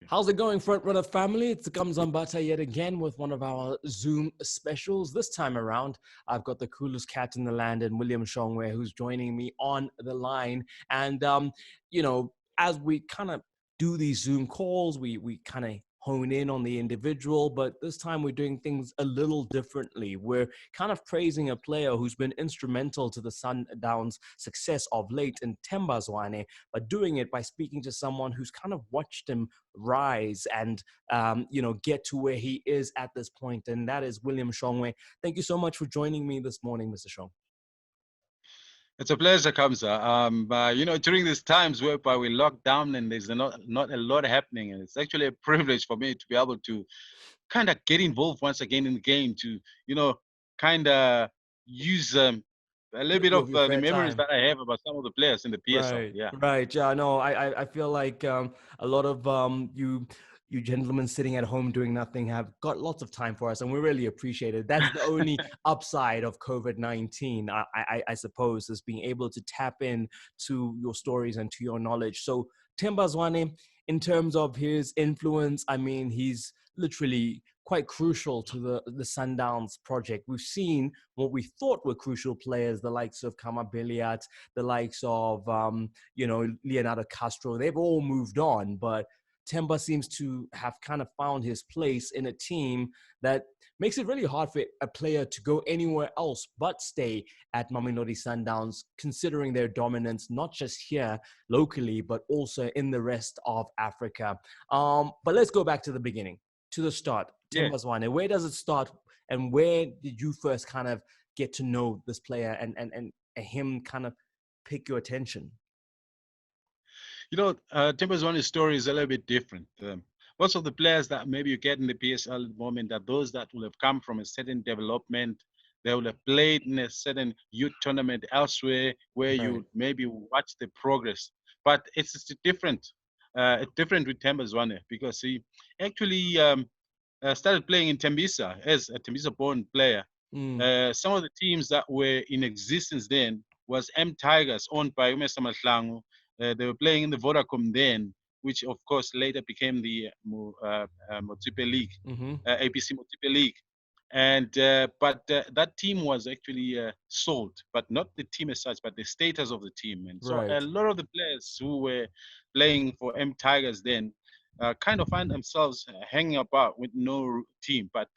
How's it going, Front Runner family? It's Kamzambata yet again with one of our Zoom specials. This time around, I've got the coolest cat in the land and William Shongwe, who's joining me on the line. And, as we kind of do these Zoom calls, we kind of hone in on the individual, but this time we're doing things a little differently. We're kind of praising a player who's been instrumental to the Sundowns' success of late in Themba Zwane, but doing it by speaking to someone who's kind of watched him rise and get to where he is at this point, and that is William Shongwe. Thank you so much for joining me this morning, Mr. Shong. It's a pleasure, Kamza. During these times whereby we lock down and there's not a lot happening, and it's actually a privilege for me to be able to kind of get involved once again in the game to, kind of use a little bit of the memories that I have about some of the players in the PSL. Right. Yeah, no, I feel like a lot of you gentlemen sitting at home doing nothing have got lots of time for us, and we really appreciate it. That's the only upside of COVID-19, I suppose, is being able to tap in to your stories and to your knowledge. So Themba Zwane, in terms of his influence, I mean, he's literally quite crucial to the Sundowns project. We've seen what we thought were crucial players, the likes of Kama Billiat, the likes of, Leonardo Castro. They've all moved on, but Themba seems to have kind of found his place in a team that makes it really hard for a player to go anywhere else but stay at Mamelodi Sundowns, considering their dominance, not just here locally, but also in the rest of Africa. But let's go back to the beginning, to the start. Themba Zwane, where does it start, and where did you first kind of get to know this player and him kind of pick your attention? Themba Zwane's story is a little bit different. Most of the players that maybe you get in the PSL at the moment are those that will have come from a certain development. They will have played in a certain youth tournament elsewhere where you maybe watch the progress. But it's different. It's different with Themba Zwane because he actually started playing in Tembisa as a Tembisa-born player. Some of the teams that were in existence then was M Tigers, owned by Umesa Mahlangu. They were playing in the Vodacom then, which of course later became the Motsipe League, APC Motsipe League. And but that team was actually sold, but not the team as such, but the status of the team. And so a lot of the players who were playing for M Tigers then kind of find themselves hanging about with no team. But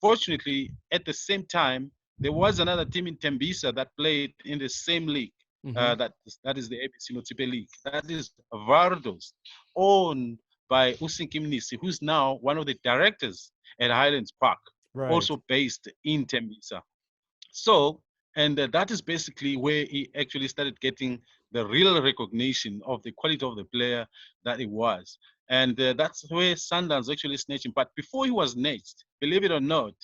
fortunately, at the same time, there was another team in Tembisa that played in the same league. That is the APC Motsipe League. That is Vardos, owned by Usinki Mnisi, who's now one of the directors at Highlands Park, also based in Tembisa. So, and that is basically where he actually started getting the real recognition of the quality of the player that he was. And that's where Sundowns actually snatched him. But before he was snatched, believe it or not,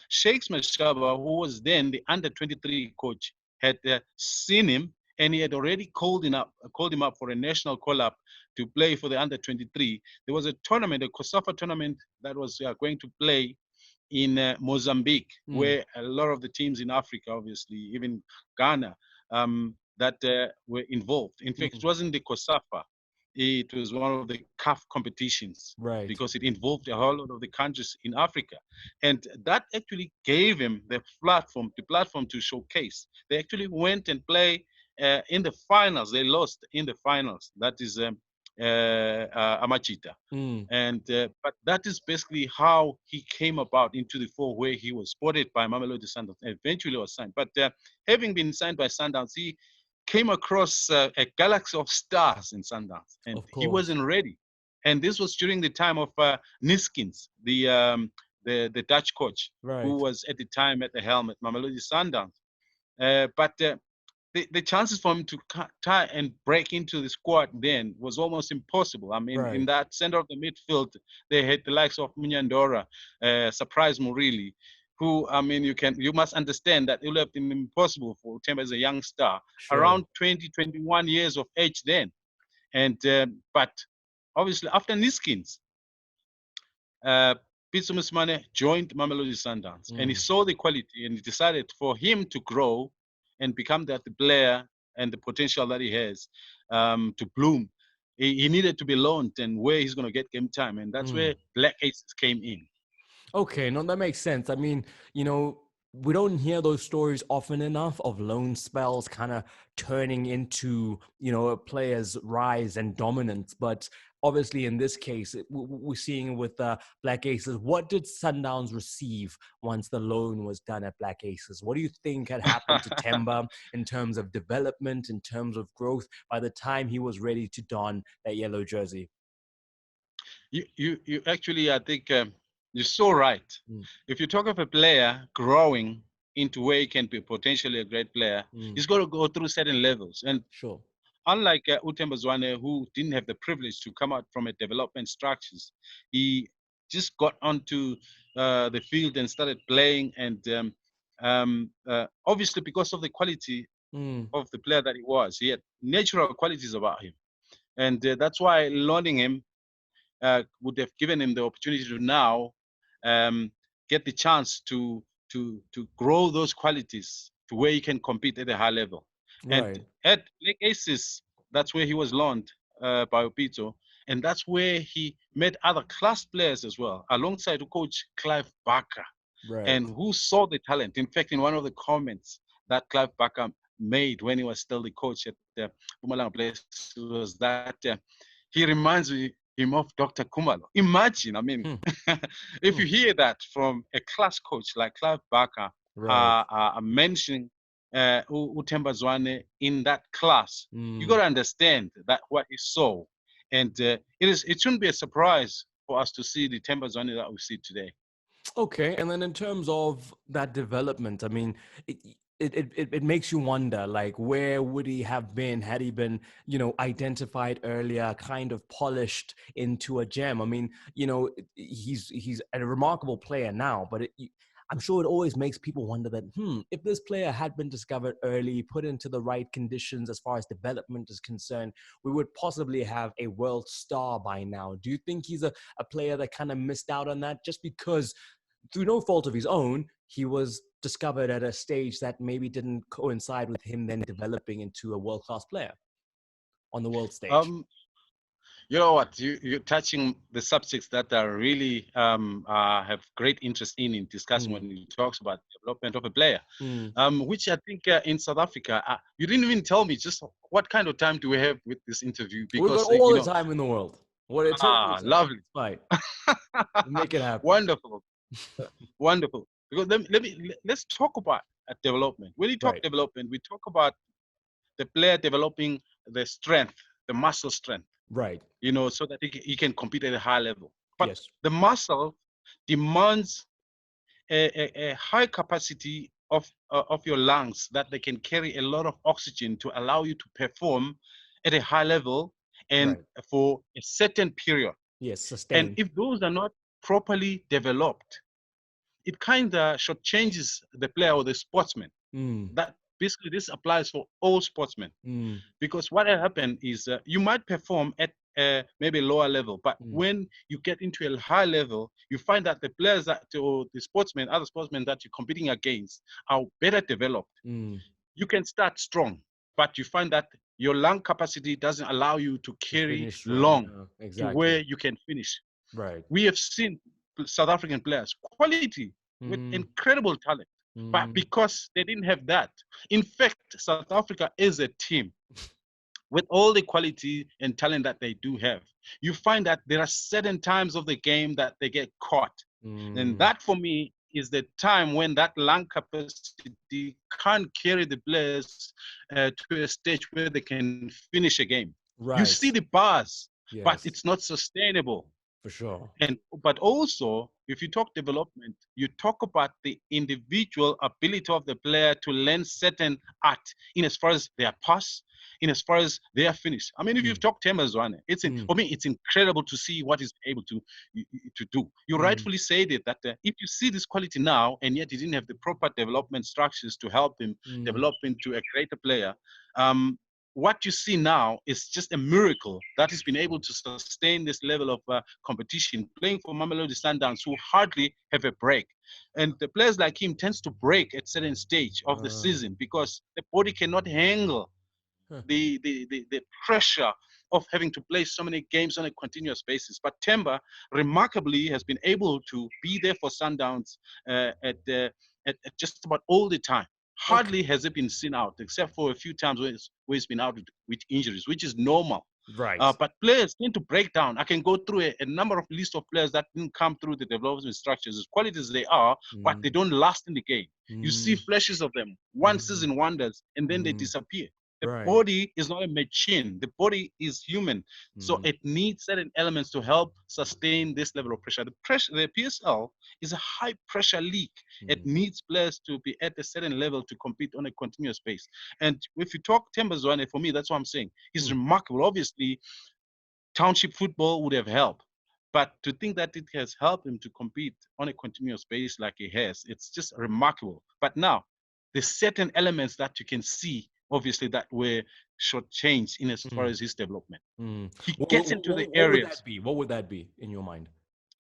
Shakes Mashaba, who was then the under-23 coach, had seen him, and he had already called him up for a national call-up to play for the under-23. There was a tournament, a COSAFA tournament that was going to play in Mozambique, where a lot of the teams in Africa, obviously, even Ghana, that were involved. In fact, it wasn't the COSAFA. It was one of the CAF competitions because it involved a whole lot of the countries in Africa. And that actually gave him the platform to showcase. They actually went and played in the finals. They lost in the finals. That is Amachita. And but that is basically how he came about into the fore, where he was spotted by Mamelodi Sundowns and eventually was signed. But having been signed by Sundowns, he came across a galaxy of stars in Sundowns, and he wasn't ready. And this was during the time of Niskins, the Dutch coach, who was at the time at the helm at Mamelodi Sundowns. But the chances for him to try and break into the squad then was almost impossible. I mean, in that center of the midfield, they had the likes of Munyandora, Surprise Murili, who, I mean, you must understand that it would have been impossible for Themba as a young star, around 20, 21 years of age then. And but obviously after Niskins, Pitso Musmane joined Mamelodi Sundowns, and he saw the quality, and he decided for him to grow and become the player and the potential that he has to bloom. he needed to be loaned and where he's going to get game time. And that's Mm. where Black Aces came in. Okay, no, that makes sense. I mean, we don't hear those stories often enough of loan spells kind of turning into, a player's rise and dominance. But obviously, in this case, we're seeing with Black Aces. What did Sundowns receive once the loan was done at Black Aces? What do you think had happened to Themba in terms of development, in terms of growth, by the time he was ready to don that yellow jersey? You actually, I think you're so right. Mm, If you talk of a player growing into where he can be potentially a great player, mm, he's got to go through certain levels. And sure. unlike Themba Zwane, who didn't have the privilege to come out from a development structures, he just got onto the field and started playing. And obviously, because of the quality Mm, of the player that he had natural qualities about him. And that's why loaning him would have given him the opportunity to now um, get the chance to grow those qualities to where he can compete at a high level. And right. at Lake Aces, that's where he was loaned by Opito, and that's where he met other class players as well, alongside coach Clive Barker, Right. and who saw the talent. In fact, in one of the comments that Clive Barker made when he was still the coach at the Mpumalanga Blaze was that he reminds him of Dr. Kumalo. Imagine, I mean, Hmm. if Hmm. you hear that from a class coach like Clive Barker Right. mentioning Themba Zwane in that class, you got Mm. to understand that what he saw. And it shouldn't be a surprise for us to see the Themba Zwane that we see today. Okay, and then in terms of that development, I mean, it makes you wonder, like, where would he have been had he been, identified earlier, kind of polished into a gem? I mean, he's a remarkable player now, but I'm sure it always makes people wonder that, if this player had been discovered early, put into the right conditions as far as development is concerned, we would possibly have a world star by now. Do you think he's a player that kind of missed out on that just because, through no fault of his own, he was discovered at a stage that maybe didn't coincide with him then developing into a world-class player on the world stage? Um, You know what? You're touching the subjects that are really have great interest in discussing Mm, when he talks about development of a player, mm. which I think in South Africa, you didn't even tell me just what kind of time do we have with this interview We've got because all the time in the world. What? Take your time. lovely, It's fine. We'll make it happen. wonderful, wonderful. Because let's talk about development. When you talk Right. development, we talk about the player developing the strength, the muscle strength, Right. so that he can compete at a high level. But Yes. the muscle demands a high capacity of your lungs that they can carry a lot of oxygen to allow you to perform at a high level and Right. for a certain period. Yes. And Sustained. if those are not properly developed, it kind of shortchanges the player or the sportsman. Mm, That basically this applies for all sportsmen. mm, Because what will happen is you might perform at maybe a lower level, but mm, when you get into a high level, you find that the players that or the sportsmen, other sportsmen that you're competing against are better developed. mm. You can start strong, but you find that your lung capacity doesn't allow you to To carry finish strong. long Yeah. to where Exactly. you can finish. Right. We have seen South African players, quality with Mm, incredible talent, but mm. because they didn't have that. In fact, South Africa is a team with all the quality and talent that they do have, you find that there are certain times of the game that they get caught. And Mm. that for me is the time when that lung capacity can't carry the players to a stage where they can finish a game. You see the Right. bars, but it's Yes. not sustainable. For sure. And but also, if you talk development, you talk about the individual ability of the player to learn certain art in as far as their pass, in as far as their finish. I mean, if you've Mm, talked Themba Zwane, mm, for me, it's incredible to see what he's able to do. You mm, rightfully said it that if you see this quality now, and yet he didn't have the proper development structures to help him mm. develop into a greater player. What you see now is just a miracle that he's been able to sustain this level of competition, playing for Mamelodi Sundowns, who hardly have a break. And the players like him tends to break at certain stage of the Uh, season because the body cannot handle huh. the pressure of having to play so many games on a continuous basis. But Themba, remarkably, has been able to be there for Sundowns at just about all the time. Okay. Hardly has it been seen out, except for a few times where it's been out with injuries, which is normal. Right. But players tend to break down. I can go through a number of list of players that didn't come through the development structures, as quality as they are, but they don't last in the game. You see Mm, flashes of them, one mm, season wonders, and then they mm, disappear. The right. body is not a machine. The body is human. So Mm, it needs certain elements to help sustain this level of pressure. The PSL is a high pressure league. It mm, needs players to be at a certain level to compete on a continuous base. And if you talk Themba Zwane, for me, that's what I'm saying. He's mm, remarkable. Obviously, township football would have helped. But to think that it has helped him to compete on a continuous basis like he has, it's just remarkable. But now, there's certain elements that you can see, obviously, that were shortchanged in as far mm, as his development. mm. He gets into the What would areas. that be? What would that be in your mind?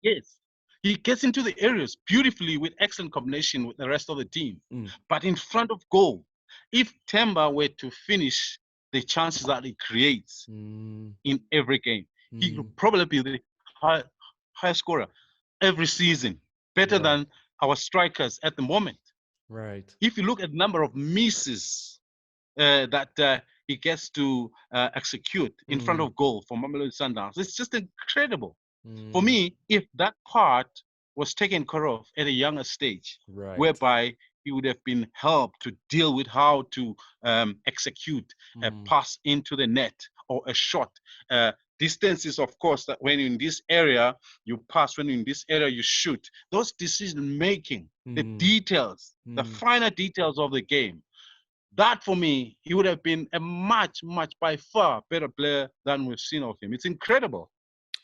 Yes. He gets into the areas beautifully with excellent combination with the rest of the team. Mm, But in front of goal, if Themba were to finish the chances that he creates mm, in every game, he mm, would probably be the high scorer every season, better right. than our strikers at the moment. Right. If you look at the number of misses that he gets to execute in front Mm, of goal for Mamelodi Sundowns, it's just incredible. For mm, me, if that part was taken care of at a younger stage, right. whereby he would have been helped to deal with how to execute a Mm, pass into the net or a shot. Distances, of course, that when you're in this area, you pass, when you're in this area, you shoot. Those decision making, the mm, details, the mm. finer details of the game, that for me, he would have been a much, much by far better player than we've seen of him. It's incredible.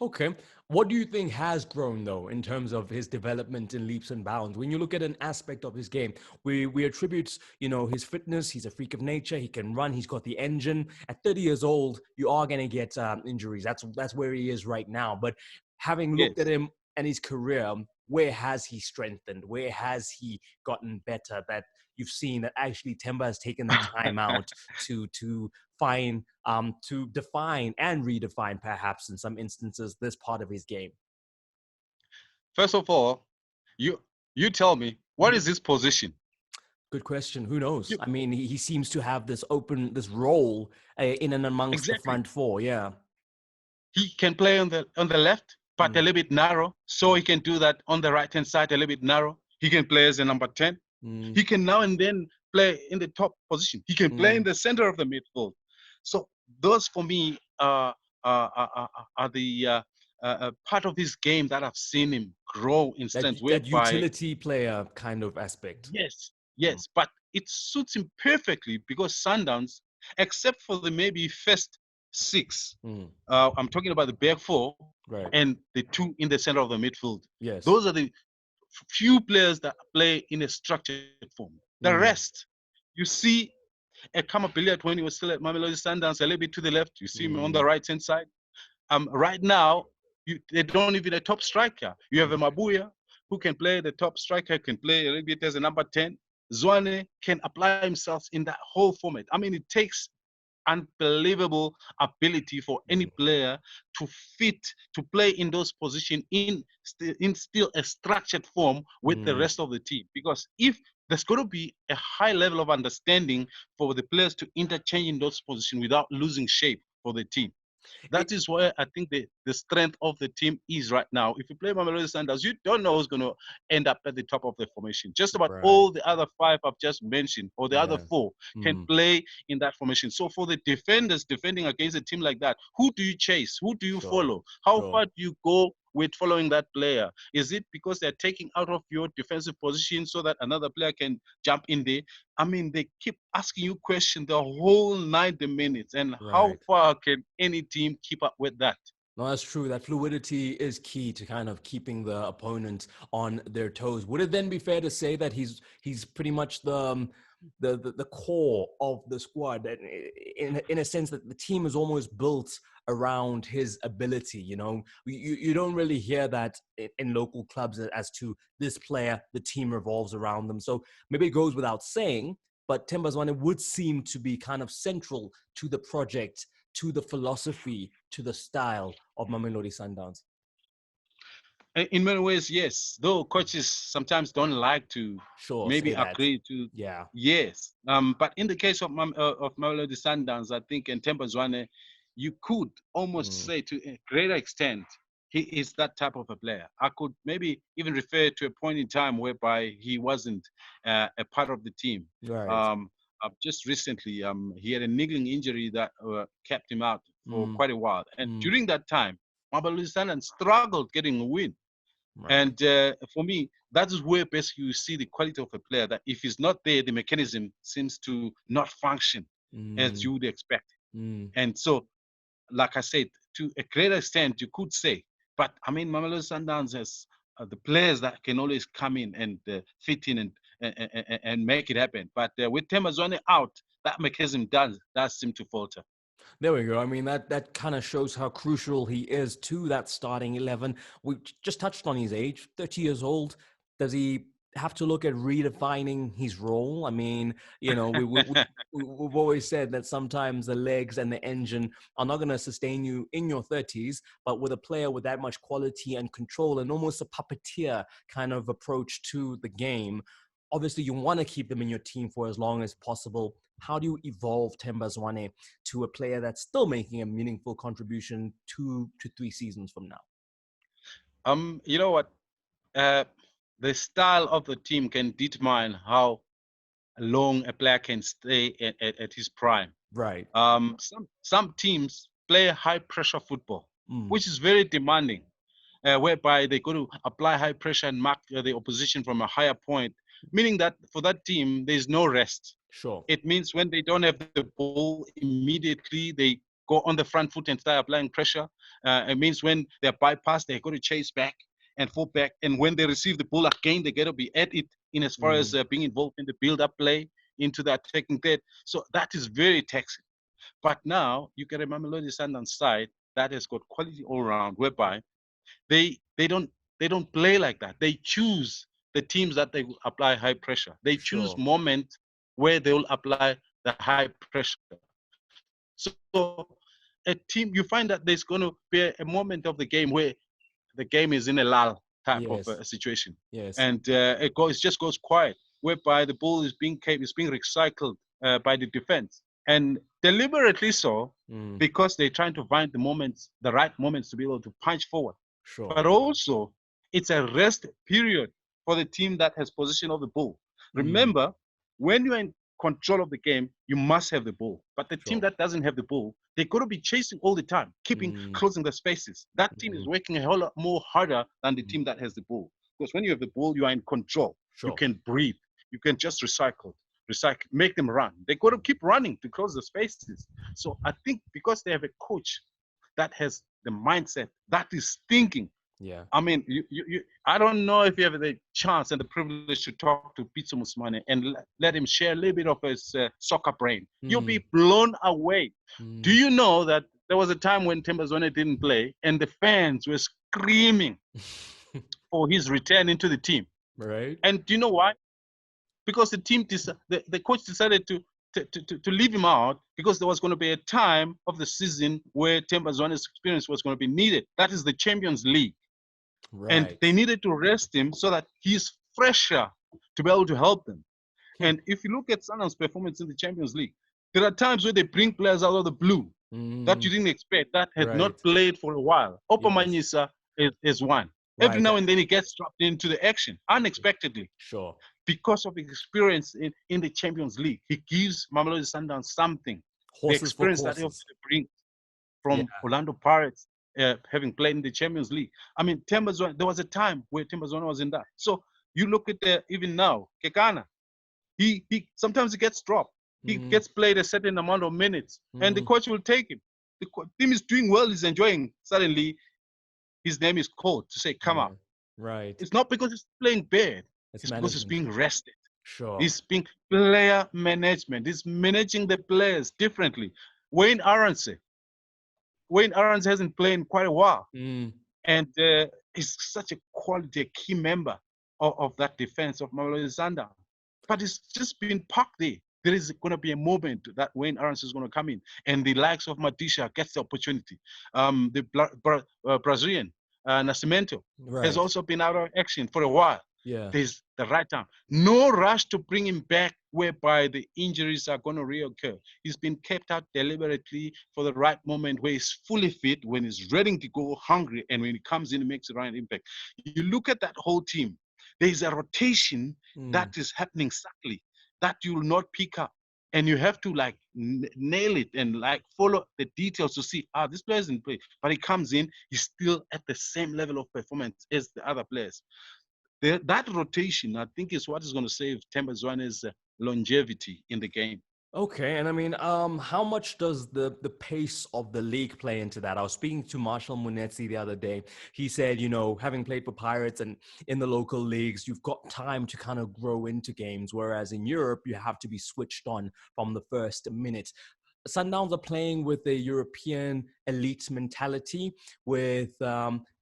Okay. What do you think has grown though in terms of his development in leaps and bounds? When you look at an aspect of his game, we attribute, his fitness. He's a freak of nature. He can run. He's got the engine. At 30 years old, you are going to get injuries. That's where he is right now. But having looked at Yes. him and his career, where has he strengthened? Where has he gotten better? That you've seen that actually Themba has taken the time out to find to define and redefine, perhaps in some instances, this part of his game? First of all, you you tell me what is Mhm. his position? Good question. Who knows? You, I mean, he seems to have this role in and amongst the exactly. front four. Yeah. He can play on the left, but a Mm, little bit narrow. So he can do that on the right hand side a little bit narrow. He can play as a number 10. mm, He can now and then play in the top position. He can play in mm. the center of the midfield. So those for me are the part of his game that I've seen him grow in That strength. that Whereby, utility player kind of aspect. yes, Mm, yes, but it suits him perfectly because Sundowns, except for the maybe first six, mm. I'm talking about the back four Right. and the two in the center of the midfield. Yes. Those are the few players that play in a structured form. The Mm, rest, you see a Kama Billiard when he was still at Mamelodi Sundowns, a little bit to the left. You see him on the mm, right hand side. Right now, they don't even a top striker. You have a right. Mabuya who can play the top striker, can play a little bit as a number 10. Zwane can apply himself in that whole format. I mean, it takes unbelievable ability for any Mm, player to fit to play in those positions in still a structured form with the mm. rest of the team. Because if there's going to be a high level of understanding for the players to interchange in those positions without losing shape for the team. It, That is where I think the strength of the team is right now. If you play Mamelodi Sundowns, you don't know who's going to end up at the top of the formation. Just about right. all the other five I've just mentioned, or the other Yeah. four, can Mm, play in that formation. So for the defenders defending against a team like that, who do you chase? Who do you sure. follow? How Sure. far do you go with following that player? Is it because they're taking out of your defensive position so that another player can jump in there? I mean, they keep asking you questions the whole 90 minutes. And how Right. far can any team keep up with that? No, that's true. That fluidity is key to kind of keeping the opponent on their toes. Would it then be fair to say that he's pretty much the core of the squad, and in a sense that the team is almost built around his ability? You don't really hear that in local clubs as to this player, the team revolves around them. So maybe it goes without saying, but Themba Zwane would seem to be kind of central to the project to the philosophy, to the style of Mamelodi Sundowns? In many ways, yes. Though coaches sometimes don't like to Sure, maybe say that. agree to, Yeah. yes. But in the case of of Mamelodi Sundowns, I think in Themba Zwane, you could almost Mm, say to a greater extent, he is that type of a player. I could maybe even refer to a point in time whereby he wasn't a part of the team. right. Um, just recently, he had a niggling injury that kept him out for Mm, quite a while. And mm, during that time, Mamelodi Sundowns struggled getting a win. right. And for me, that is where basically you see the quality of a player, that if he's not there, the mechanism seems to not function as Mm, you would expect. mm. And so, like I said, to a greater extent, you could say, but I mean, Mamelodi Sundowns has the players that can always come in and fit in and make it happen. But with Themba Zwane out, that mechanism does seem to falter. There we go. I mean, that kind of shows how crucial he is to that starting 11. We just touched on his age, 30 years old. Does he have to look at redefining his role? I mean, we've always said that sometimes the legs and the engine are not going to sustain you in your 30s, but with a player with that much quality and control and almost a puppeteer kind of approach to the game, obviously you want to keep them in your team for as long as possible. How do you evolve Themba Zwane to a player that's still making a meaningful contribution 2 to 3 seasons from now? You know what? Uh, the style of the team can determine how long a player can stay at his prime. Right. Some teams play high pressure football, Mm, which is very demanding, whereby they're going to apply high pressure and mark the opposition from a higher point, meaning that for that team, there's no rest. sure. It means when they don't have the ball immediately, they go on the front foot and start applying pressure. It means when they're bypassed, they got to chase back and fall back. And when they receive the ball again, they got to be at it in as far as Mm, being involved in the build-up play into the attacking third. So that is very taxing. But now you get a Mamelodi Sundowns side that has got quality all around, whereby they they don't they don't play like that. They choose the teams that they will apply high pressure. They choose sure. moments where they will apply the high pressure. So a team, you find that there's going to be a moment of the game where the game is in a lull type of Yes. a situation, Yes. and it just goes quiet, whereby the ball is being recycled by the defense, and deliberately so, Mm, because they're trying to find the right moments to be able to punch forward. sure. But also, it's a rest period for the team that has possession of the ball. Mm, Remember, when you're in control of the game, you must have the ball. But the team sure. that doesn't have the ball, they got to be chasing all the time, keeping Mm, closing the spaces. That team is mm, working a whole lot more harder than the mm, team that has the ball. Because when you have the ball, you are in control. You sure. can breathe. You can just recycle, make them run. They got to keep running to close the spaces. So I think because they have a coach that has the mindset, that is thinking. Yeah. I mean, I don't know if you have the chance and the privilege to talk to Pitso Musmane and let him share a little bit of his soccer brain. You'll Mm, be blown away. Do mm. you know that there was a time when Themba Zwane didn't play and the fans were screaming for his return into the team? Right. And do you know why? Because the coach decided to leave him out because there was going to be a time of the season where Themba Zwane's experience was going to be needed. That is the Champions League. And Right. they needed to rest him so that he's fresher to be able to help them. Hmm. And if you look at Sunderland's performance in the Champions League, there are times where they bring players out of the blue that Mm, you didn't expect, that had not right. played for a while. Opa Yes. Manyisa is one. Every Right. now and then he gets dropped into the action unexpectedly Sure. because of his experience in the Champions League. He gives Mamelodi Sundowns something. The Horses for experience that he courses. brings Yeah. from Orlando Pirates, having played in the Champions League. I mean, Themba Zwane, there was a time where Themba Zwane was in that. So you look at even now, Kekana, he sometimes he gets dropped. He Mm, gets played a certain amount of minutes, and the mm, coach will take him. The team is doing well, he's enjoying. Suddenly, his name is called to say, come yeah. out. Right. It's not because he's playing bad, It's it's because he's management. being rested. Sure. He's being player management. He's managing the players differently. Wayne Aronse, Wayne Aronse hasn't played in quite a while. Mm, And he's such a quality, a key member of that defense of Mamelodi Sundowns. But he's just been parked there. there is going to be a moment that Wayne Arons is going to come in, and the likes of Madisha gets the opportunity. The Brazilian Nascimento has Right. also been out of action for a while. Yeah. There's the right time. No rush to bring him back whereby the injuries are going to reoccur. He's been kept out deliberately for the right moment where he's fully fit, when he's ready to go, hungry, and when he comes in, he makes the right impact. You look at that whole team, there's a rotation that is happening subtly that you will not pick up. And you have to like nail it and like follow the details to see, this player is in play. But he comes in, he's still at the same level of performance as the other players. That rotation, I think, is what is going to save Themba Zwane's longevity in the game. Okay, and I mean, how much does the pace of the league play into that? I was speaking to Marshall Munetsi the other day. He said, you know, having played for Pirates and in the local leagues, you've got time to kind of grow into games, whereas in Europe, you have to be switched on from the first minute. Sundowns are playing with a European elite mentality, with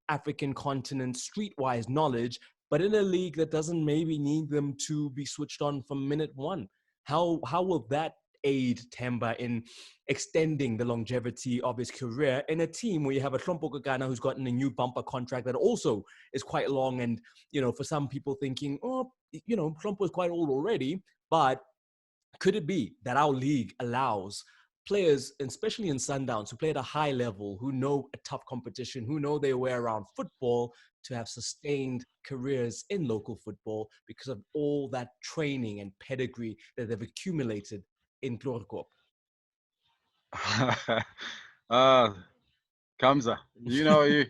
African continent streetwise knowledge, but in a league that doesn't maybe need them to be switched on from minute one. How will that aid Themba in extending the longevity of his career in a team where you have a Hlompo Kekana who's gotten a new bumper contract that also is quite long, and you know, for some people thinking, oh, you know, Hlompo is quite old already, but could it be that our league allows players, especially in Sundowns, who play at a high level, who know a tough competition, who know their way around football, to have sustained careers in local football because of all that training and pedigree that they've accumulated in Glorkorp? Kamza, you know, you,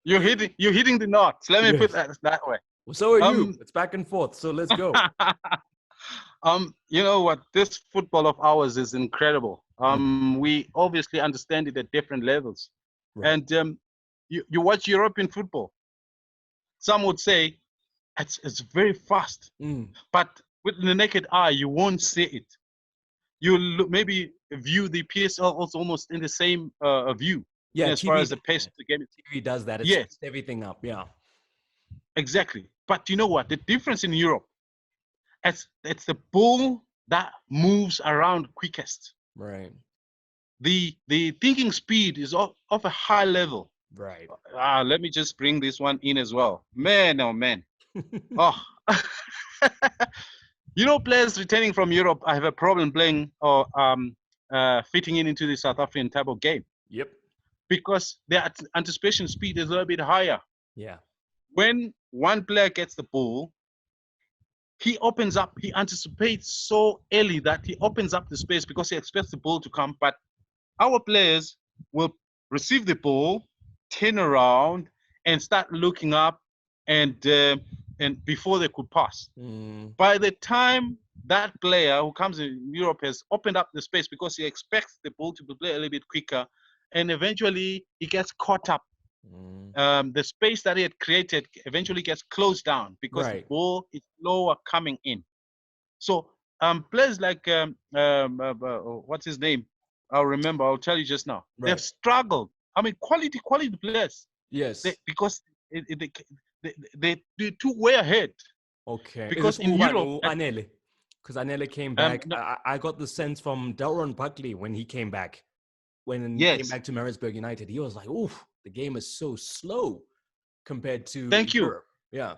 you're hitting the knots. Let me put Yes. that way. Well, so are you. It's back and forth. So let's go. You know what? This football of ours is incredible. We obviously understand it at different levels. Right. And you watch European football. Some would say it's very fast, but with the naked eye, you won't see it. You maybe view the PSL also almost in the same view. Yeah, as far TV as the pace of the game. TV does that. It Yes, speeds everything up. Yeah. exactly. But you know what? The difference in Europe, it's the ball that moves around quickest. Right. The thinking speed is of a high level. Right. Let me just bring this one in as well. Man, oh man. Oh. You know, players returning from Europe, I have a problem playing or fitting into the South African type of game. Yep. Because their anticipation speed is a little bit higher. Yeah. When one player gets the ball, he opens up, he anticipates so early that he opens up the space because he expects the ball to come. But our players will receive the ball, turn around, and start looking up, and before they could pass. By the time that player who comes in Europe has opened up the space because he expects the ball to be played a little bit quicker, and eventually he gets caught up. The space that he had created eventually gets closed down because the ball is slower coming in. So players like what's his name? I'll remember. I'll tell you just now. Right. They've struggled. I mean, quality players. Yes. Because they're too way ahead. Okay. Because in Europe, Anele, because Anele came back. I got the sense from Delron Buckley when he came back. When he came back to Maritzburg United, he was like, "Oof, the game is so slow compared to Europe." Yeah.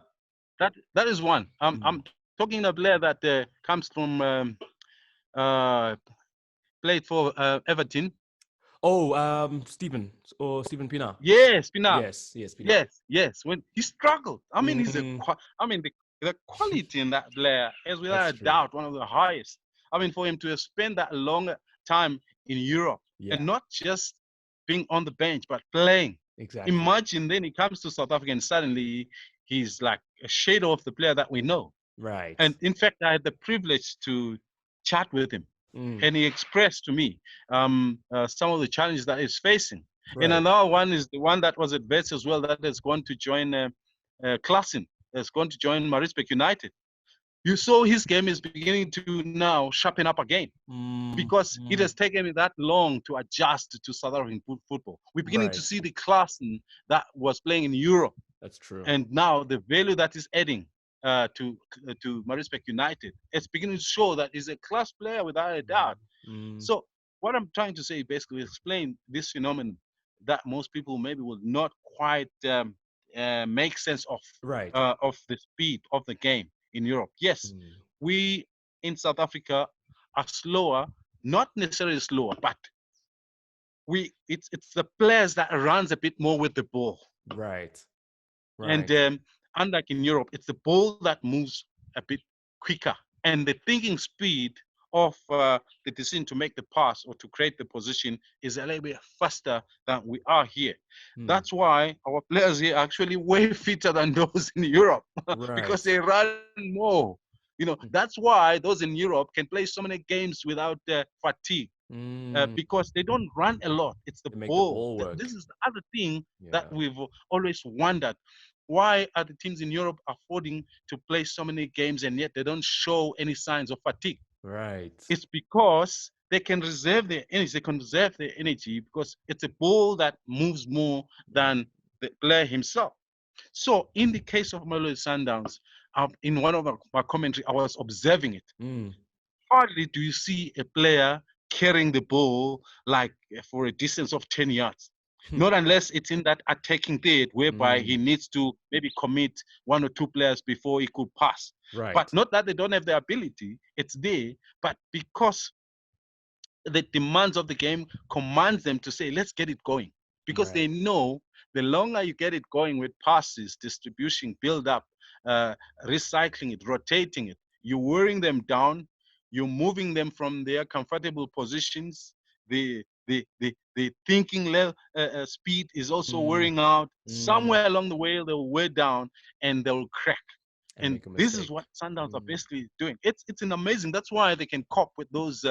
That is one. I'm talking a player that comes from played for Everton. Oh, Stephen Pienaar. Yes, Pienaar. Yes, Pienaar. Yes. When he struggled, I mean, the quality in that player is without a doubt one of the highest. I mean, for him to have spent that long time in Europe and not just being on the bench but playing. Exactly. Imagine then he comes to South Africa and suddenly he's like a shadow of the player that we know. Right. And in fact, I had the privilege to chat with him. And he expressed to me some of the challenges that he's facing. Right. And another one is the one that was at Wits as well, that is going to join Klassen, that's going to join Maritzburg United. You saw his game is beginning to now sharpen up again because it has taken me that long to adjust to South African football. We're beginning to see the Klassen that was playing in Europe. That's true. And now the value that is adding to Maritzburg United. It's beginning to show that he's a class player without a doubt. Mm. So what I'm trying to say, basically explain this phenomenon that most people maybe will not quite make sense Right. of the speed of the game in Europe. Yes, Mm. we in South Africa are slower, not necessarily slower, but it's the players that runs a bit more with the ball. Right. And Right. unlike in Europe, it's the ball that moves a bit quicker. And the thinking speed of the decision to make the pass or to create the position is a little bit faster than we are here. Mm. That's why our players here are actually way fitter than those in Europe because Right. they run more. That's why those in Europe can play so many games without fatigue Mm. because they don't run a lot. It's the To make the ball. ball This work. is the other thing that Yeah. we've always wondered. Why are the teams in Europe affording to play so many games and yet they don't show any signs of fatigue? Right. It's because they can reserve their energy. They can reserve their energy because it's a ball that moves more than the player himself. So in the case of Mamelodi Sundowns, in one of my commentary, I was observing it. Mm. Hardly do you see a player carrying the ball like for a distance of 10 yards. Not unless it's in that attacking third whereby Mm. he needs to maybe commit one or two players before he could pass. But Right. not that they don't have the ability, it's there, but because the demands of the game commands them to say, let's get it going. Because Right. they know the longer you get it going with passes, distribution, build up, uh, recycling it, rotating it, you're wearing them down, you're moving them from their comfortable positions. The thinking speed is also Mm. wearing out. Mm. Somewhere along the way, they'll wear down and they'll crack. And And make a this is mistake. what Sundowns are Mm. basically doing. It's an amazing. That's why they can cope with those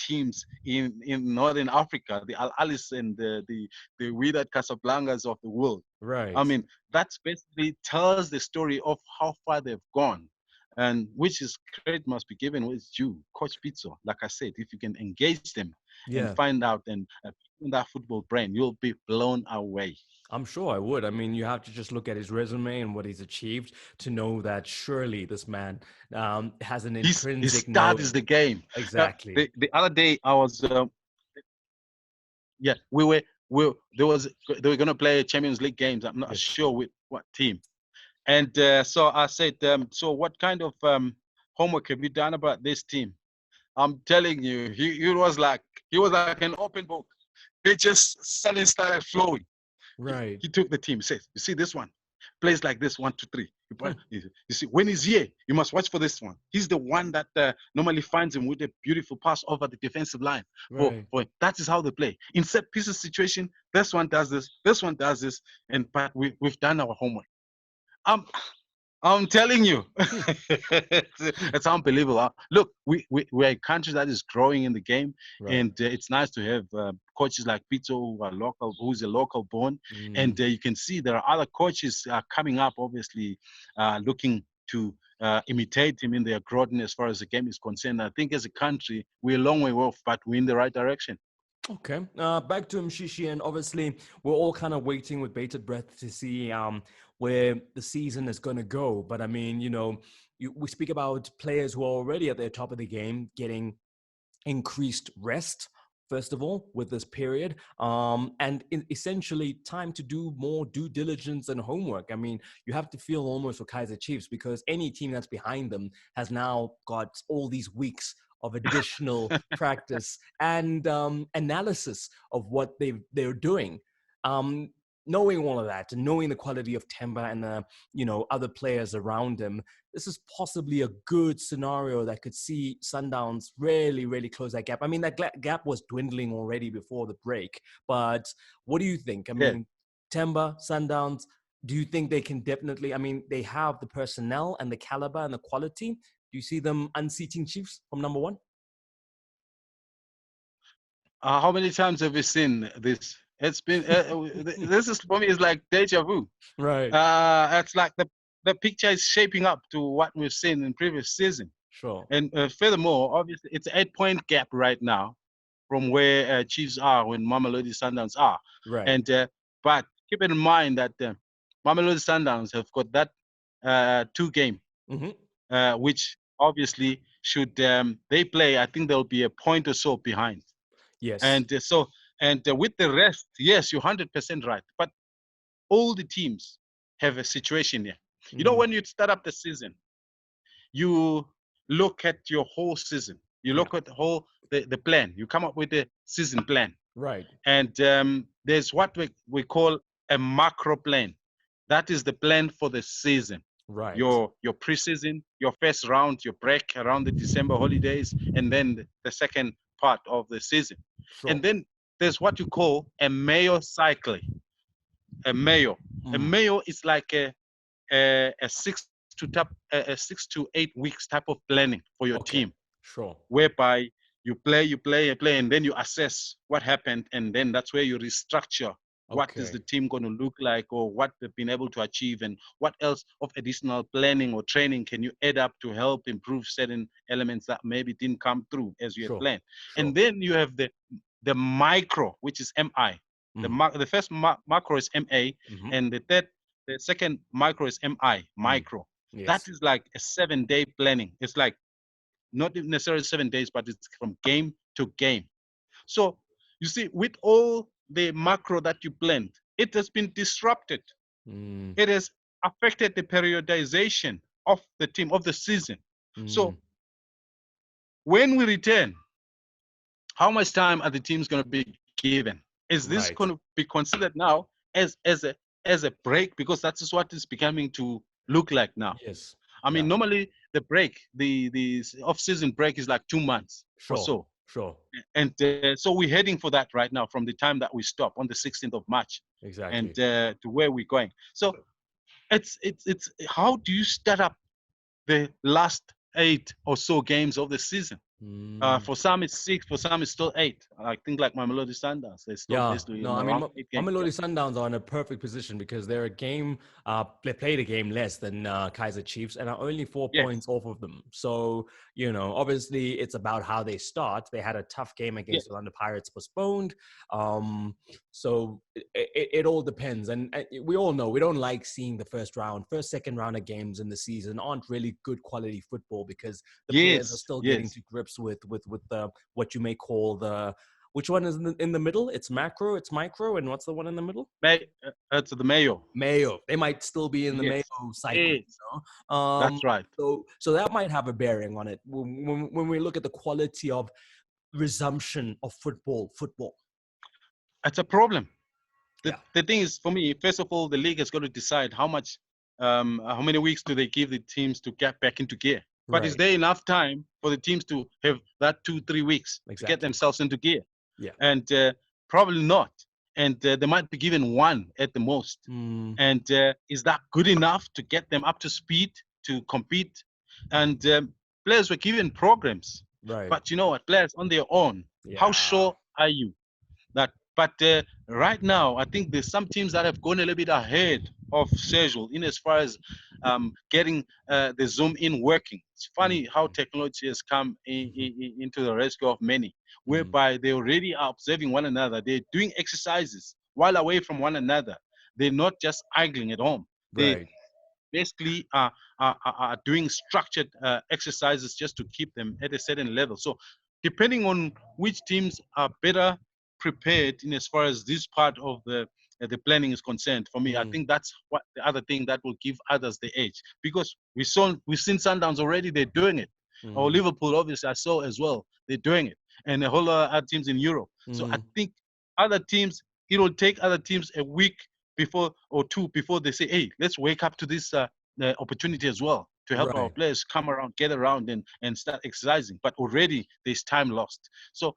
teams in Northern Africa, the Al Alis and the Wydad Casablancas of the world. I Right. mean, that's basically tells the story of how far they've gone, and which is credit must be given with due. Coach Pizzo, like I said, if you can engage them and Yeah. find out and that football brain, you'll be blown away. I'm sure I would. I mean, you have to just look at his resume and what he's achieved to know that surely this man has an His intrinsic start is knowing. the game. Exactly. The other day I was yeah, they were gonna play Champions League games. I'm not Yes. sure with what team. And so I said, so what kind of homework have you done about this team? I'm telling you, he was like an open book. He just suddenly started flowing. Right. He took the team. He says, "You see this one plays like this, 1, 2, 3. You see, when he's here, you must watch for this one. He's the one that normally finds him with a beautiful pass over the defensive line. Right. For that is how they play. In set pieces situation, this one does this one does this, and but we've done our homework. I'm I'm telling you, it's unbelievable. Look, we're a country that is growing in the game, Right. and it's nice to have coaches like Pito who's a local born, and Mm. you can see there are other coaches coming up, obviously, looking to imitate him in their growth as far as the game is concerned. I think as a country, we're a long way off, but we're in the right direction. Okay. Back to Mshishi, and obviously we're all kind of waiting with bated breath to see where the season is going to go. But I mean, we speak about players who are already at the top of the game getting increased rest. First of all, with this period, and essentially time to do more due diligence and homework. I mean, you have to feel almost for Kaiser Chiefs because any team that's behind them has now got all these weeks of additional practice and analysis of what they're doing. Um, Knowing all of that and knowing the quality of Themba and the other players around him, this is possibly a good scenario that could see Sundowns really, really close that gap. I mean, that gap was dwindling already before the break, but what do you think? I Yeah. mean, Themba, Sundowns, do you think they can definitely, I mean, they have the personnel and the caliber and the quality. Do you see them unseating Chiefs from number one? How many times have we seen this? It's been this is for me is like deja vu. Right. It's like the picture is shaping up to what we've seen in previous season. Sure. And furthermore, obviously, it's an 8 point gap right now from where Chiefs are when Mamelodi Sundowns are. Right. And but keep in mind that Mamelodi Sundowns have got that 2 game Hmm. which obviously should they play, I think there'll be a point or so behind. Yes. And with the rest, yes, you're 100% right. But all the teams have a situation here. You know, Mm. when you start up the season, you look at your whole season. You Yeah. look at the plan. You come up with a season plan. Right. And there's what we call a macro plan. That is the plan for the season. Right. Your preseason, your first round, your break around the December holidays, and then the second part of the season. Sure. And then there's what you call a Mayo cycle. A Mayo. A Mm. Mayo is like a 6 to 8 weeks type of planning for your team, Okay. Sure. whereby you play, and then you assess what happened, and then that's where you restructure what is Okay. the team going to look like, or what they've been able to achieve, and what else of additional planning or training can you add up to help improve certain elements that maybe didn't come through as you had Sure. planned. Sure. And then you have the micro, which is MI. Mm. The first macro is MA, Hmm. and the second micro is MI, Mm. micro. That Yes. is like a 7-day planning. It's like not necessarily 7 days, but it's from game to game. So you see, with all the macro that you planned, it has been disrupted. Mm. It has affected the periodization of the team of the season. Mm. So when we return, how much time are the teams going to be given? Is this going to Right. be considered now as a break? Because that is what it's becoming to look like now. Yes. I Yeah. mean, normally the break, the off-season break is like 2 months or Sure. so. Sure. And so we're heading for that right now from the time that we stop on the 16th of March, and Exactly. to where we're going. So it's how do you start up the last 8 or so games of the season? Mm. For some it's 6, for some it's still 8. I think like Mamelodi Sundowns, they're still Yeah, basically no, in I mean, around 8 games. Yeah. Mamelodi Sundowns are in a perfect position because they're a game, they played a game less than Kaiser Chiefs and are only 4 points Yes. off of them. So, obviously it's about how they start. They had a tough game against Yes. Orlando Pirates postponed. Um, so it all depends. And we all know we don't like seeing the second round of games in the season aren't really good quality football because the players are Yes. still getting Yes. to grips with the what you may call which one is in the middle? It's macro, it's micro, and what's the one in the middle? To the Mayo. Mayo. They might still be in the Mayo Yes. cycle, Yes. That's right. so that might have a bearing on it when we look at the quality of resumption of football. It's a problem. the, Yeah. the thing is, for me, first of all, the league has got to decide how many weeks do they give the teams to get back into gear. But is Right. there enough time for the teams to have that 2-3 weeks to get Exactly. themselves into gear? Yeah. And probably not. And they might be given one at the most. Mm, And is that good enough to get them up to speed to compete? And players were given programs. right. But you know what? Players on their own, how Yeah. sure are you that? But right now, I think there's some teams that have gone a little bit ahead of schedule in as far as getting the Zoom in working. It's Mm, funny how technology has come into the rescue of many, mm, whereby they already are observing one another. They're doing exercises while away from one another. They're not just idling at home. They right. basically are doing structured exercises just to keep them at a certain level. So depending on which teams are better prepared in as far as this part of the planning is concerned, for me, I Mm, think that's what the other thing that will give others the edge, because we've seen Sundowns already, they're doing it, or mm, Liverpool obviously I saw as well, they're doing it, and a whole lot of other teams in Europe. So I mm, think other teams, it will take other teams a week before or two before they say, hey, let's wake up to this opportunity as well to help our right. players come around, get around, and start exercising. But already there's time lost. So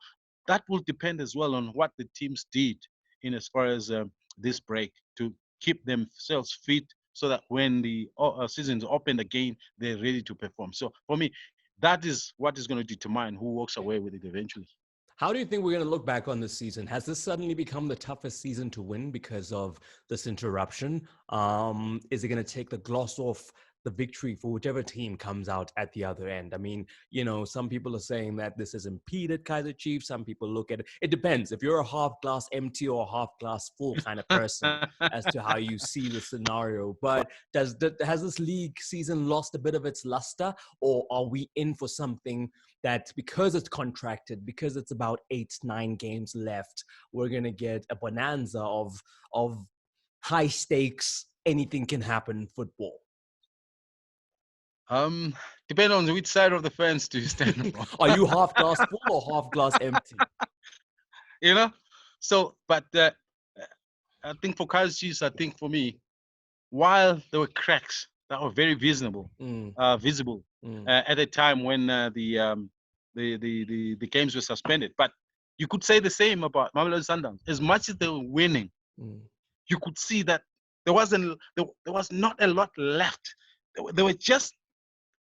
that will depend as well on what the teams did in as far as this break to keep themselves fit, so that when the season's open again, they're ready to perform. So for me, that is what is going to determine who walks away with it eventually. How do you think we're going to look back on this season? Has this suddenly become the toughest season to win because of this interruption? Is it going to take the gloss off the victory for whichever team comes out at the other end. I mean, some people are saying that this has impeded Kaiser Chiefs. Some people look at it. It depends. If you're a half glass empty or a half glass full kind of person as to how you see the scenario. But has this league season lost a bit of its luster, or are we in for something that, because it's contracted, because it's about 8-9 games left, we're gonna get a bonanza of high stakes, anything can happen football? Depending on which side of the fence do you stand on. Are you half glass full or half glass empty? you know. So, but I think for Kaiser Chiefs, I think for me, while there were cracks that were very visible, Mm, visible mm, at a time when the games were suspended, but you could say the same about Mamelodi Sundowns. As much as they were winning, mm, you could see that there was not a lot left. They were just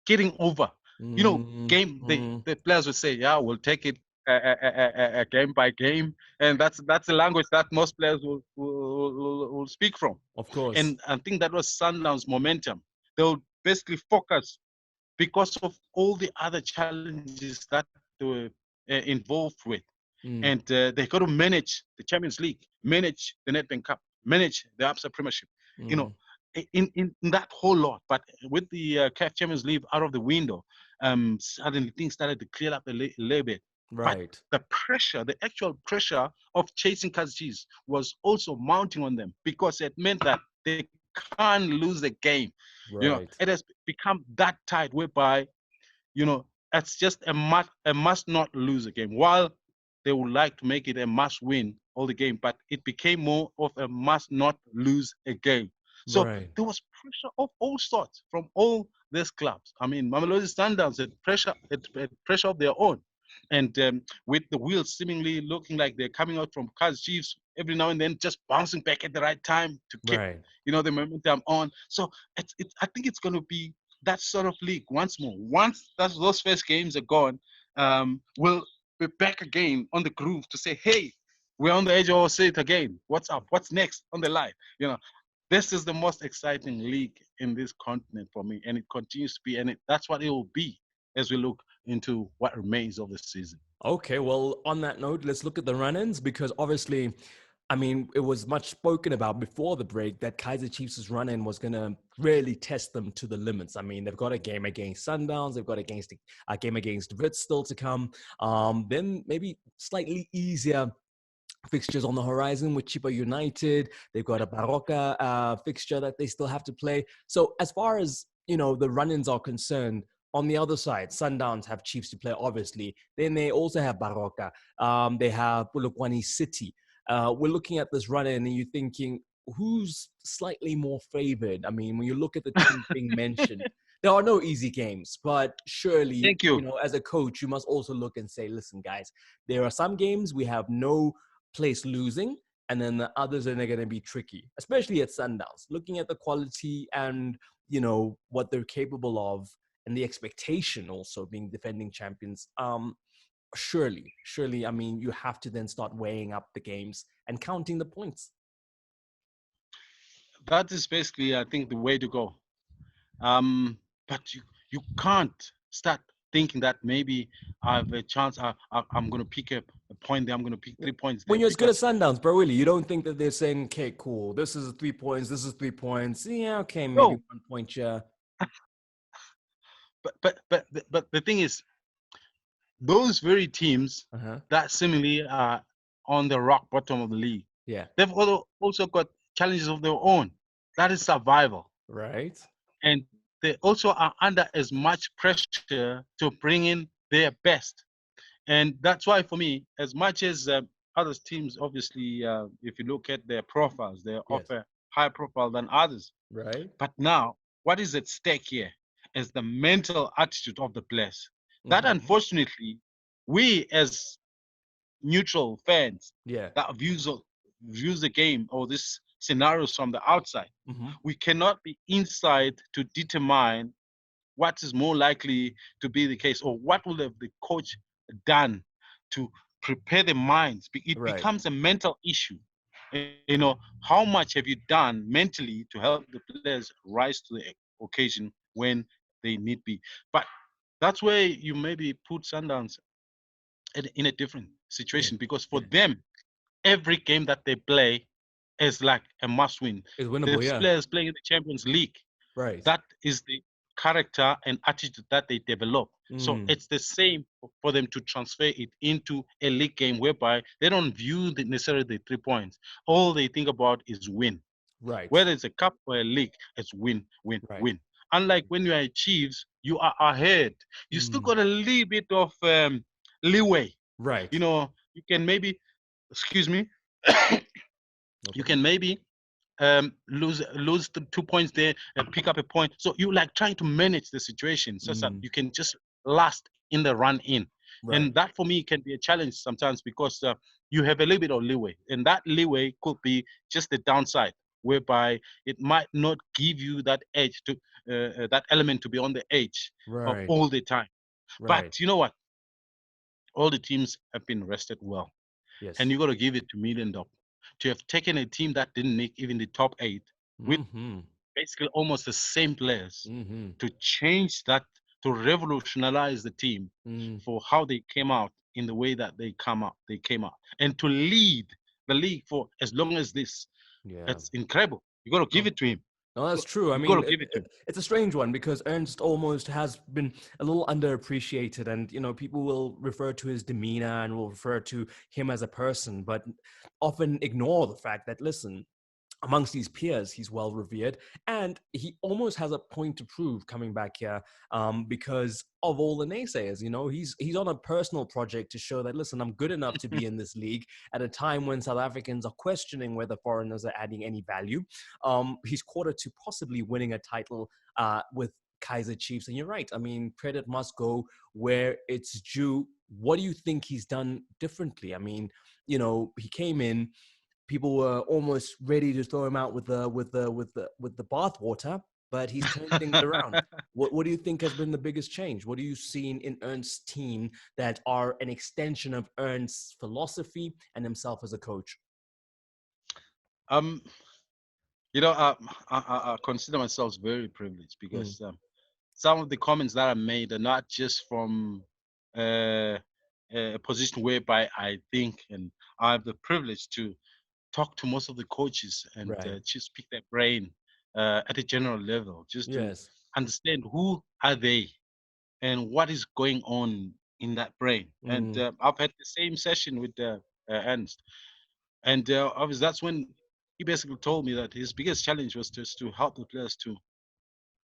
getting over. mm, Game mm. the players would say, "Yeah, we'll take it game by game," and that's the language that most players will speak from. Of course. And I think that was Sundown's momentum. They'll basically focus because of all the other challenges that they were involved with. Mm, And they got to manage the Champions League, manage the Nedbank Cup, manage the Absa Premiership. You know, mm. in that whole lot. But with the CAF Champions League out of the window, suddenly things started to clear up a little bit. But Right. the pressure, the actual pressure of chasing Kaizer Chiefs was also mounting on them, because it meant that they can't lose the game. Right. It has become that tight whereby, it's just a must not lose a game. While they would like to make it a must win all the game, but it became more of a must not lose a game. So Right. there was pressure of all sorts from all these clubs. I mean, Mamelodi Sundowns had pressure of their own. And with the wheels seemingly looking like they're coming out from Kaizer Chiefs every now and then, just bouncing back at the right time to keep, Right. the momentum on. So I think it's going to be that sort of league once more. Once those first games are gone, we'll be back again on the groove to say, hey, we're on the edge of our seat again. What's up? What's next on the line? This is the most exciting league in this continent for me, and it continues to be, and that's what it will be as we look into what remains of the season. Okay, well, on that note, let's look at the run-ins, because obviously, I mean, it was much spoken about before the break that Kaiser Chiefs' run-in was going to really test them to the limits. I mean, they've got a game against Sundowns, they've got a game against Wits still to come. Then maybe slightly easier fixtures on the horizon with Chipa United. They've got a Baroka fixture that they still have to play. So as far as, the run-ins are concerned, on the other side, Sundowns have Chiefs to play, obviously. Then they also have Baroka. They have Polokwane City. We're looking at this run-in and you're thinking, who's slightly more favored? I mean, when you look at the teams being mentioned, there are no easy games, but surely, Thank you. as a coach, you must also look and say, listen, guys, there are some games we have no place losing, and then the others are going to be tricky, especially at Sundowns. Looking at the quality and what they're capable of, and the expectation also being defending champions. Surely, I mean, you have to then start weighing up the games and counting the points. That is basically, I think, the way to go. But you can't start thinking that maybe I have a chance. I'm going to pick a point there. I'm going to pick 3 points When there, you're as good as because Sundowns, bro, really, you don't think that they're saying, okay, cool, this is 3 points, this is 3 points. Yeah, okay, maybe no. 1 point, yeah. But the thing is, those very teams Uh-huh. that seemingly are on the rock bottom of the league, Yeah. they've also got challenges of their own. That is survival. Right. And they also are under as much pressure to bring in their best. And that's why, for me, as much as other teams, obviously, if you look at their profiles, they're of Yes. a higher profile than others. Right. But now, what is at stake here is the mental attitude of the players. That, Mm-hmm. unfortunately, we as neutral fans Yeah. that views the game or these scenarios from the outside, Mm-hmm. we cannot be inside to determine what is more likely to be the case, or what will have the coach done to prepare the minds. It Right. becomes a mental issue. How much have you done mentally to help the players rise to the occasion when they need be. But that's where you maybe put Sundowns in a different Yeah. situation, because for Yeah. them, every game that they play is like a must win. It's The winnable. Yeah. players playing in the Champions League, Right. that is the character and attitude that they develop. So Mm. it's the same for them to transfer it into a league game, whereby they don't view necessarily the 3 points. All they think about is win. Right. Whether it's a cup or a league, it's win, win, Right. win. Unlike when you are Chiefs, you are ahead. You still Mm. got a little bit of leeway. Right. You can maybe, excuse me, No you problem. can maybe lose the 2 points there and pick up a point. So you like trying to manage the situation so that Mm. you can just last in the run in. And Right. that for me can be a challenge sometimes, because you have a little bit of leeway, and that leeway could be just the downside, whereby it might not give you that edge to that element to be on the edge of Right. all the time. Right. But you know what? All the teams have been rested well, and Yes. you got to give it to Middendorp to have taken a team that didn't make even the top eight with Mm-hmm. basically almost the same players, Mm-hmm. to change that, to revolutionize the team Mm. for how they came out in the way that they came out, and to lead the league for as long as this. Yeah. It's incredible. You got to give No. it to him. No, that's true. I You got mean, to give it to him. it's a strange one because Ernst almost has been a little underappreciated, and people will refer to his demeanor and will refer to him as a person, but often ignore the fact that, listen, amongst these peers, he's well revered, and he almost has a point to prove coming back here, because of all the naysayers. He's on a personal project to show that, listen, I'm good enough to be in this league at a time when South Africans are questioning whether foreigners are adding any value. He's quarter to possibly winning a title with Kaiser Chiefs, and you're right. I mean, credit must go where it's due. What do you think he's done differently? I mean, he came in, people were almost ready to throw him out with the bathwater, but he's turned things around. What do you think has been the biggest change? What have you seen in Ernst's team that are an extension of Ernst's philosophy and himself as a coach? um, I consider myself very privileged, Mm, because some of the comments that I made are not just from uh, a position whereby I think and I have the privilege to talk to most of the coaches and right. just pick their brain at a general level, just to Yes. understand who are they and what is going on in that brain. And Mm, I've had the same session with Ernst, and obviously that's when he basically told me that his biggest challenge was just to help the players to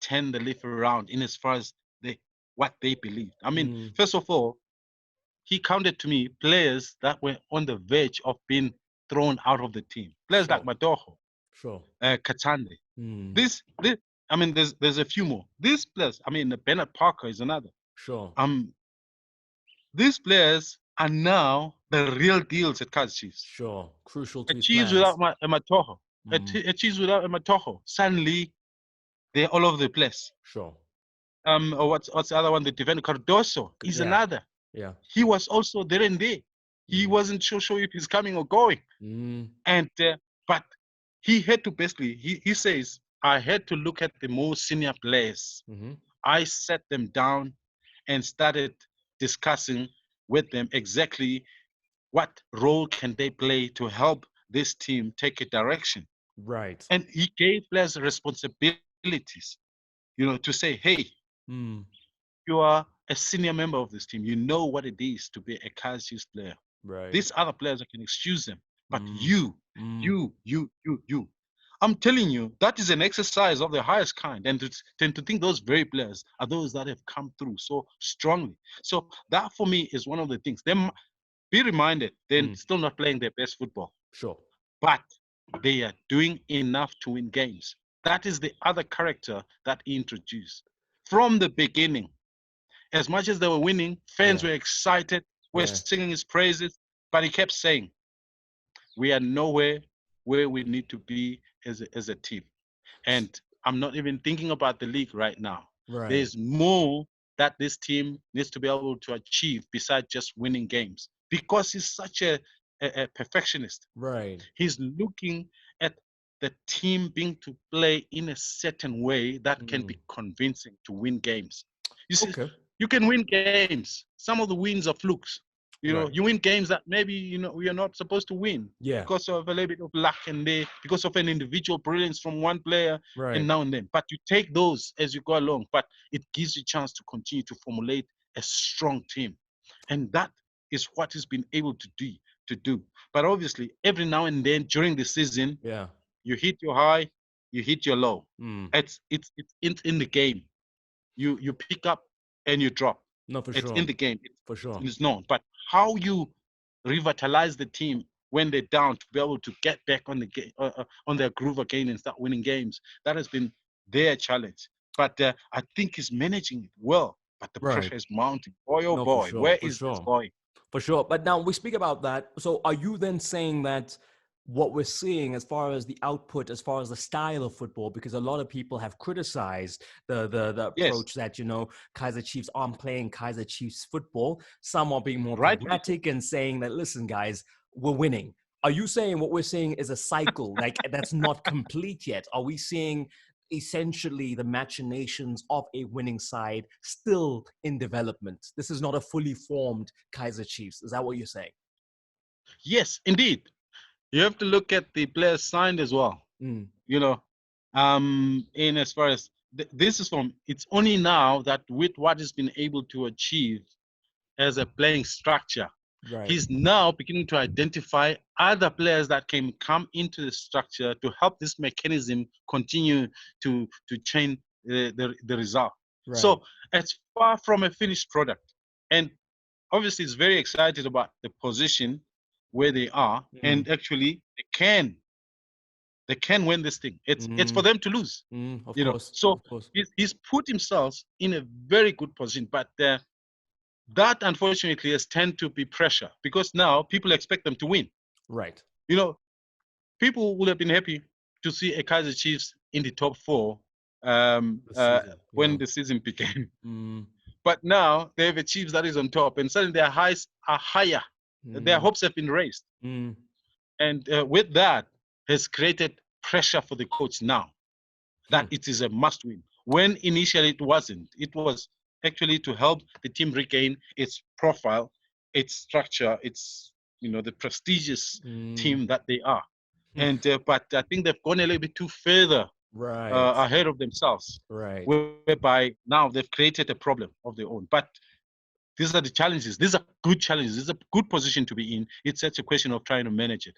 turn the leaf around in as far as what they believed. I mean, mm, first of all, he counted to me players that were on the verge of being thrown out of the team. Players like sure. Matoho, Sure. Katande. Mm, This, I mean, there's a few more. These players, I mean, Bernard Parker is another. sure. Um, these players are now the real deals at Kaizer Chiefs. Sure. Crucial A to his Chiefs without plans. Matoho, Mm, a Chiefs without Matoho, suddenly they're all over the place. sure. Or what's the other one? The defender Cardoso is Yeah. another. Yeah. He was also there and there. He Mm, wasn't sure if he's coming or going. mm, And but he had to basically he says, I had to look at the more senior players. mm-hmm. I sat them down and started discussing with them exactly what role can they play to help this team take a direction. Right. And he gave players responsibilities, to say, hey, Mm, you are a senior member of this team. You know what it is to be a Kaiser Chiefs player. right. These other players, I can excuse them, but Mm, you, mm, you, you, you, you. I'm telling you, that is an exercise of the highest kind, and to tend to think those very players are those that have come through so strongly. So that for me is one of the things. They be reminded they're mm, still not playing their best football, sure. but they are doing enough to win games. That is the other character that he introduced from the beginning. As much as they were winning, fans Yeah. were excited, were Yeah. singing his praises, but he kept saying, we are nowhere where we need to be as a team. And I'm not even thinking about the league right now. Right. There's more that this team needs to be able to achieve besides just winning games, because he's such a perfectionist. Right. He's looking at the team being to play in a certain way that can be Mm. convincing to win games. You see, Okay. you can win games. Some of the wins are flukes. Right. You win games that maybe we are not supposed to win Yeah. because of a little bit of luck and because of an individual brilliance from one player and Right. now and then. But you take those as you go along. But it gives you a chance to continue to formulate a strong team, and that is what he's been able to do. But obviously, every now and then during the season, Yeah. you hit your high, you hit your low. Mm. It's in the game. You pick up and you drop. No, for It's in sure. the game. For sure. It's known. But how you revitalize the team when they're down to be able to get back on the on their groove again and start winning games, that has been their challenge. But I think he's managing it well. But the Right. pressure is mounting. Boy, oh No, for boy, sure. where For is this sure. going? For sure. But now we speak about that. So are you then saying that what we're seeing as far as the output, as far as the style of football, because a lot of people have criticized the Yes, approach that, Kaiser Chiefs aren't playing Kaiser Chiefs football. Some are being more rightfully so. pragmatic and saying that, listen, guys, we're winning. Are you saying what we're seeing is a cycle, like that's not complete yet? Are we seeing essentially the machinations of a winning side still in development? This is not a fully formed Kaiser Chiefs. Is that what you're saying? Yes, indeed. You have to look at the players signed as well. Mm, You know, in as far as this is from, it's only now that with what he's been able to achieve as a playing structure, right. he's now beginning to identify other players that can come into the structure to help this mechanism continue to change the result. Right. So it's far from a finished product, and obviously it's very excited about the position where they are, Mm, and actually they can win this thing. It's for mm, them to lose, of course. So Of course. he's put himself in a very good position, but that unfortunately has tend to be pressure because now people expect them to win. Right. You know, people would have been happy to see a Kaiser Chiefs in the top four The season. when Yeah. the season began. Mm, But now they have a Chiefs that is on top, and suddenly their highs are higher. Their mm, hopes have been raised, mm, and with that has created pressure for the coach now hmm, that it is a must win. When initially it wasn't. It was actually to help the team regain its profile, its structure, its the prestigious mm, team that they are. hmm. And but I think they've gone a little bit too further Right. ahead of themselves, Right. whereby now they've created a problem of their own. But these are the challenges. These are good challenges. This is a good position to be in. It's such a question of trying to manage it.